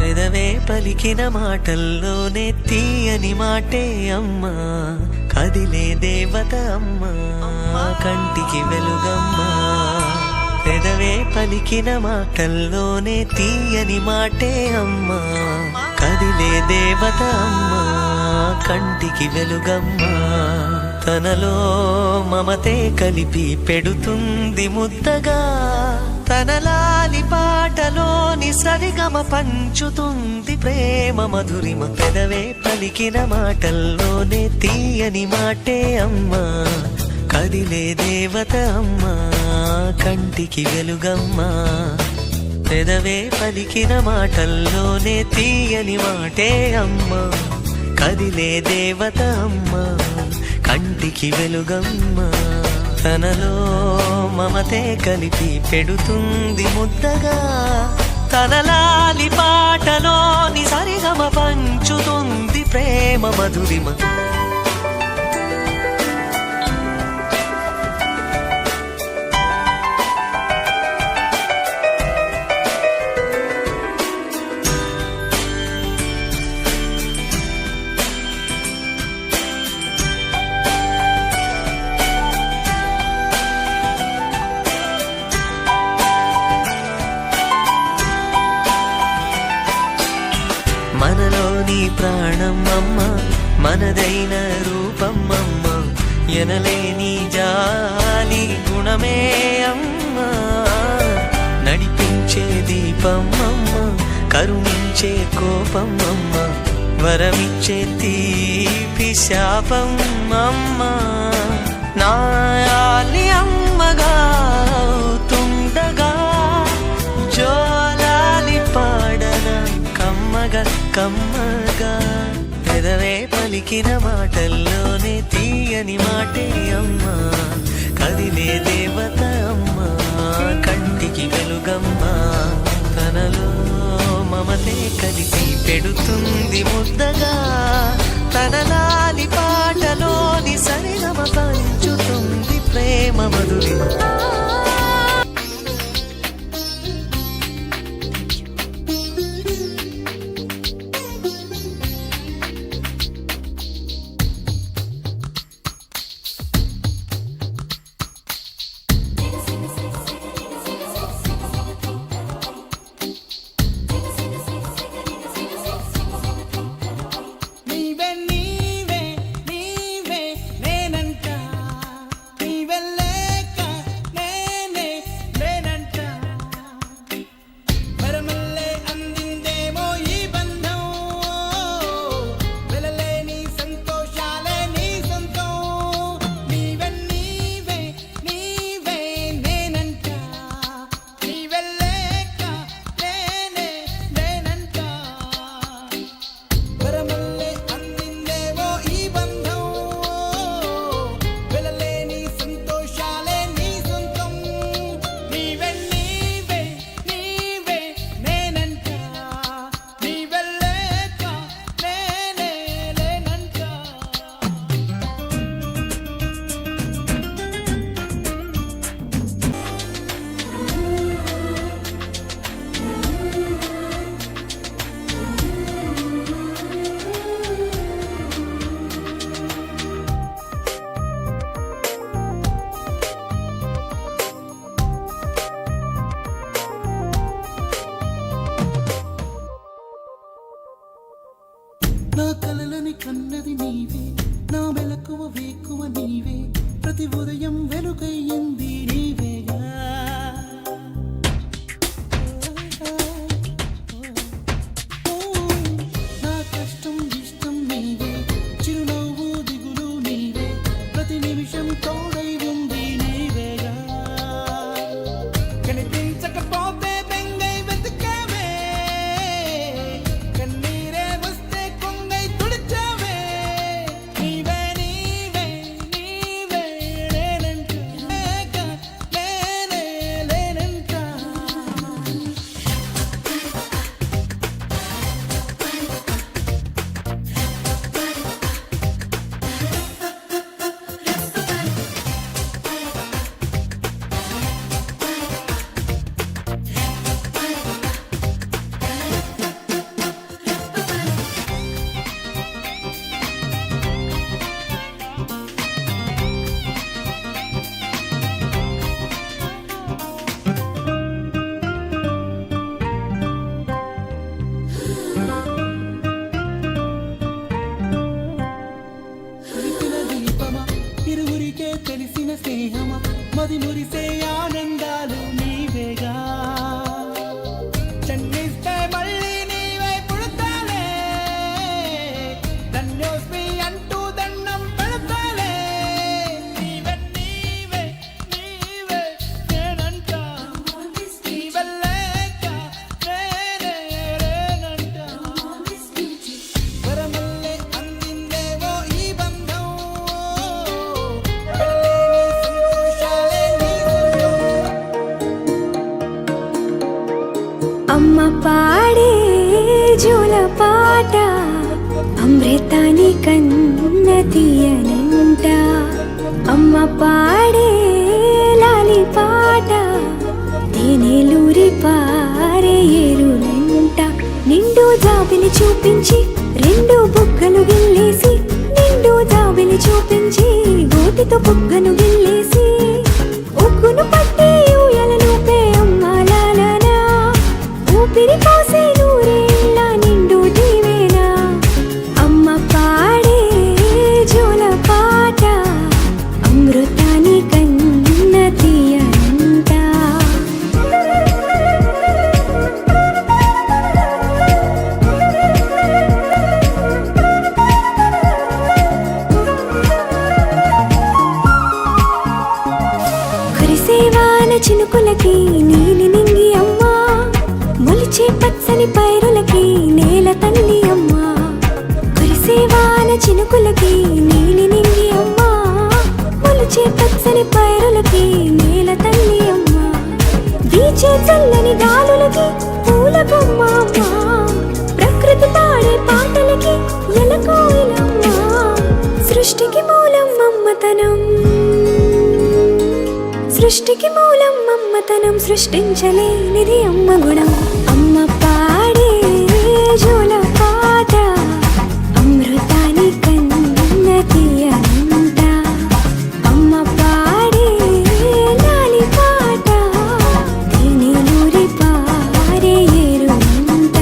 పెదవే పలికిన మాటల్లోనే తీయని మాటే అమ్మా, కదిలే దేవత అమ్మా, కంటికి వెలుగమ్మా. పెదవే పలికిన మాటల్లోనే తీయని మాటే అమ్మా, కదిలే దేవత అమ్మా, కంటికి వెలుగమ్మా. తనలో మమతే కలిపి పెడుతుంది ముద్దగా, తన లాలి పాటలోని సరిగమ పంచుతుంది ప్రేమ మధురిమ. పెదవే పలికిన మాటల్లోనే తీయని మాటే అమ్మా, కదిలే దేవత అమ్మా, కంటికి వెలుగమ్మా. పెదవే పలికిన మాటల్లోనే తీయని మాటే అమ్మా, కదిలే దేవత అమ్మా, కంటికి వెలుగమ్మా. తనలో మమతే కలిపి పెడుతుంది ముద్దగా, తన లాలి పాటలోని సరిగమ పంచుతుంది ప్రేమ మధురిమ. మనలోని ప్రాణం అమ్మ, మనదైన రూపం అమ్మ, ఎనలేని జాలి గుణమే అమ్మ. నడిపించే దీపం అమ్మ, కరుణించే కోపం అమ్మ, వరమిచ్చే తీపి శాపం అమ్మ. నాయాలి అమ్మగా అవుతుండగా, జోలాలి పాడన కమ్మగా కమ్మగా. పెదవే పలికిన మాటల్లోనే తీయని మాటే అమ్మా, కదిలే దేవత అమ్మా, కంటికి వెలుగమ్మా. తనలో మమతే కలిపి పెడుతుంది ముద్దగా, తన లాలి పాటలోని సరిగమ పంచుతుంది ప్రేమ మధురిమ. నా కలలని కన్నది నీవే, నా మెలకువ వేకువ నీవే, ప్రతి ఉదయం వెలుగయ్యింది నీవేగా. నా కష్టం ఇష్టం నీవే, చిరునవ్వు దిగులు నీవే, ప్రతి నిమిషం తోడై ఉంది నీవేగా. కనిపించకపోతే బెంగై వెతుకావే, కన్నీరే వస్తే కొంగై తుడిచావే. నీవే నీవే నీవే నేనంట, లేనే లేనంట. చిగురికే తెలిసిన స్నేహమా మది మురిసే ఆనందాలు నీవేగా జన్మిస్తే మళ్ళీ నీవై పుడతాలే ధన్యోస్మి అంటూ దండం పెడతాలే నీవే నీవే నీవే నేనంట నీవెల్లేక నేనేనంట వరమల్లే అందిందేవో ఈ బంధం సంతోషాలే నీ అమ్మ పాడే జోల పాట అమృతాని కన్న తీయనంట అమ్మ పాడే లాలి పాట తేనెలూరి పారే ఏరునంట నిండు జాబిలి చూపించి రెండు బుగ్గలు గిల్లేసి నిండు జాబిలి చూపించి గోటితో బుగ్గను గిల్లేసి ఉగ్గును పట్టి ఊయలనుపే అమ్మ లాలనా ఊపిరి పోసే నూరేళ్ళ నిండు దీవేనా అమ్మ పాడే జోల పాట అమృతాని కన్న తీయనంట కురిసేవాన చినుకులకి నీలి నింగి అమ్మా మొలిచే పచ్చని పైరులకి నేల తల్లి అమ్మా కురిసేవాన చినుకులకి నీలి నింగి అమ్మా మొలిచే పచ్చని పైరులకి నేల తల్లి అమ్మా వీచే చల్లని గాలులకి పూల బొమ్మ అమ్మా ప్రకృతి పాడే పాటలకి ఎలకోయిలమ్మా సృష్టికి మూలం అమ్మతనం సృష్టికి మూలం అమ్మతనం సృష్టించలేనిది అమ్మ గుణం అమ్మ పాడే జోల పాట అమృతాని కన్న తీయనంట అమ్మ పాడే లాలి పాట తేనెలూరి పారే ఏరునంట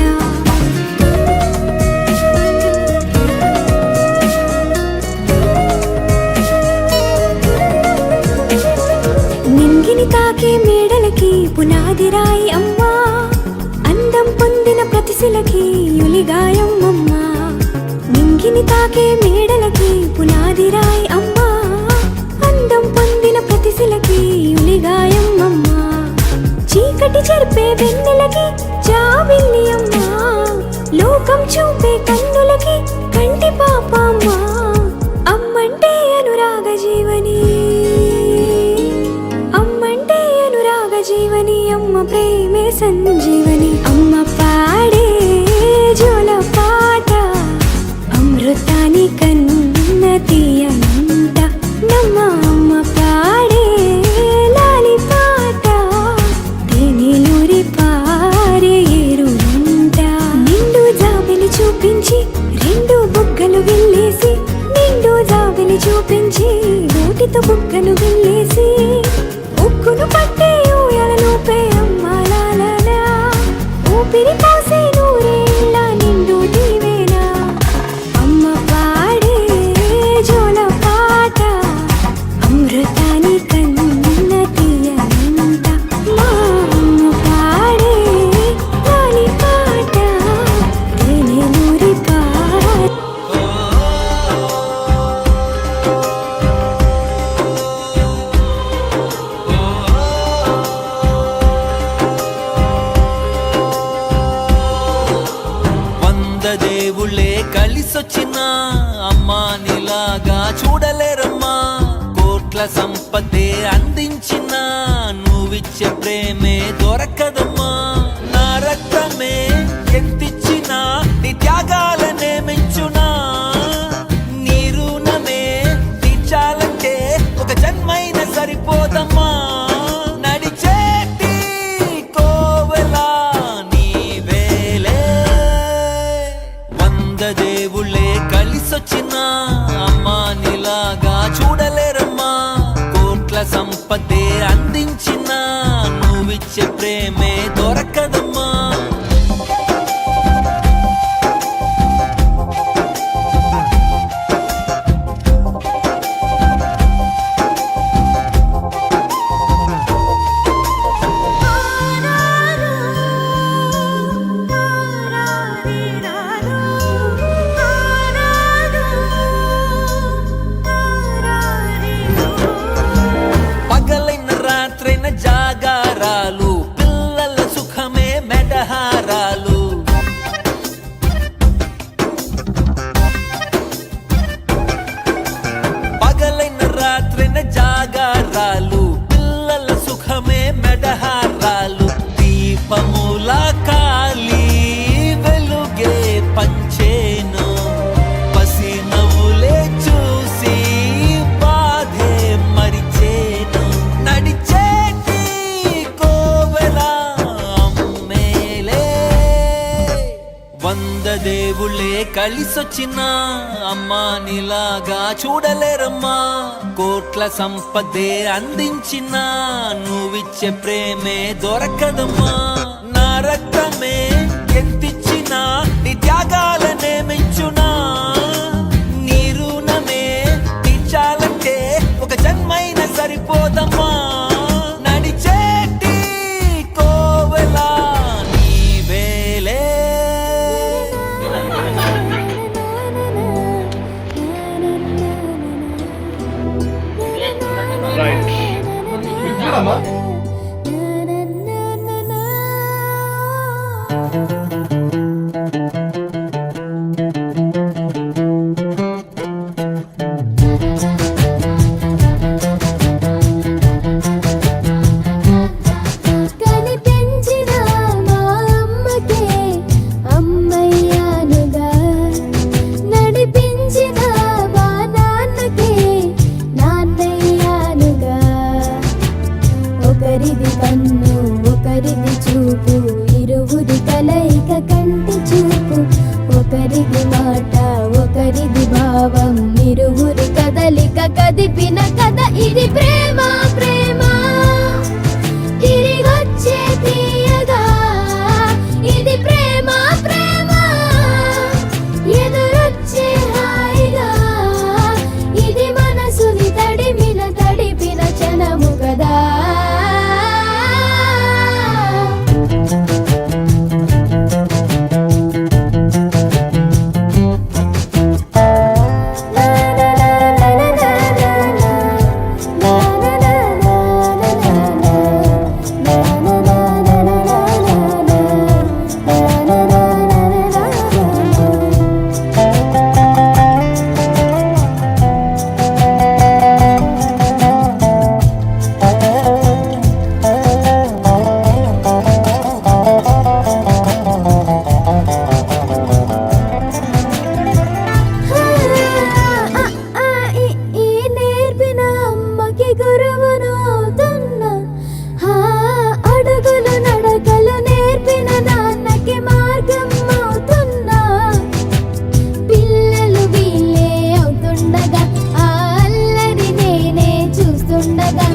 నింగిని తాకే మేడలకి పునాది రాయి అమ్మా అందం పొందిన ప్రతిశిలకి యులిగాయం అమ్మా నింగిని తాకే మేడలకి పునాది రాయి అమ్మా అందం పొందిన ప్రతిశిలకి యులిగాయం అమ్మా చీకటి చెరిపే వెన్నెలకి జాబిల్లి అమ్మా లోకం చూపే కన్నులకి కంటి పాప అమ్మా అమ్మంటే అనురాగ జీవని అమ్మంటే అనురాగ జీవని అమ్మ ప్రేమే సంజీవని అమ్మ పాడే జోల పాట అమృతాని కన్న తీయనంట నమ్మ అమ్మ పాడే లాలి పాట తేనెలూరి పారే ఏరునంట నిండు జాబిలి చూపించి రెండు బుగ్గలు గిల్లేసి నిండు జాబిలి చూపించి గోటితో బుగ్గను గిల్లేసి ఉక్కును పట్టే ఊయలనుపే అమ్మ లాలనా ఊపిరి పోసే నూరేళ్ళ నిండు దీవేనా అమ్మ పాడే జోల పాట అమృతాని కన్న తీయనంట మా అమ్మ పాడే లాలి పాట తేనెలూరి పాట దేవుళ్ళే కలిసొచ్చిన అమ్మా నీలాగా చూడలేరమ్మా కోట్ల సంపదే అందించిన నువ్విచ్చే ప్రేమే దొరకదమ్మా నా రక్తమే ఎంతిచ్చినా నీ త్యాగాలనే మెచ్చునా నీ రుణమే తీర్చాలంటే ఒక జన్మైనా సరిపోదమ్మా నడిచేటి కోవెలా నీవేలే వంద దేవుళ్ళే కలిసొచ్చిన అమ్మా నీలాగా చూడలేరమ్మా కోట్ల సంపదే అందించిన నువ్విచ్చే ప్రేమే దొరకదమ్మా కలిసొచ్చిన అమ్మా నీలాగా చూడలేరమ్మా కోట్ల సంపదే అందించిన నువ్విచ్చే ప్రేమే దొరకదమ్మా నా రక్తమే ఎంతిచ్చినా నీ త్యాగాలనే మెచ్చునా నీ రుణమే తీర్చాలంటే ఒక జన్మైనా సరిపోదమ్మా నడిచేటి కోవెలా నీవేలే కనిపించిన మా అమ్మకే అమ్మయ్యానుగా నడిపించిన మా నాన్నకే నాన్నయ్యానుగా ఒకరిది కన్ను ఒకరిది చూపు ఇరువురి కలయిక కంటి చూపు ఒకరిది మాట ఒకరిది భావం ఇరువురి కదలిక కదిపిన కథ ఇది ప్రేమ ప్రేమ తిరిగొచ్చే తీయగా ఇది ప్రేమ ప్రేమ ఎదురొచ్చే హాయిగా ఇది మనసుని తడిపిన క్షణము కదా నేర్పిన అమ్మకి గురువునవుతున్నా అడుగులు నడకలు నేర్పిన నాన్నకి మార్గం అవుతున్నా పిల్లలు వీళ్ళే అవుతుండగా ఆ అల్లరి నేనే చూస్తుండగా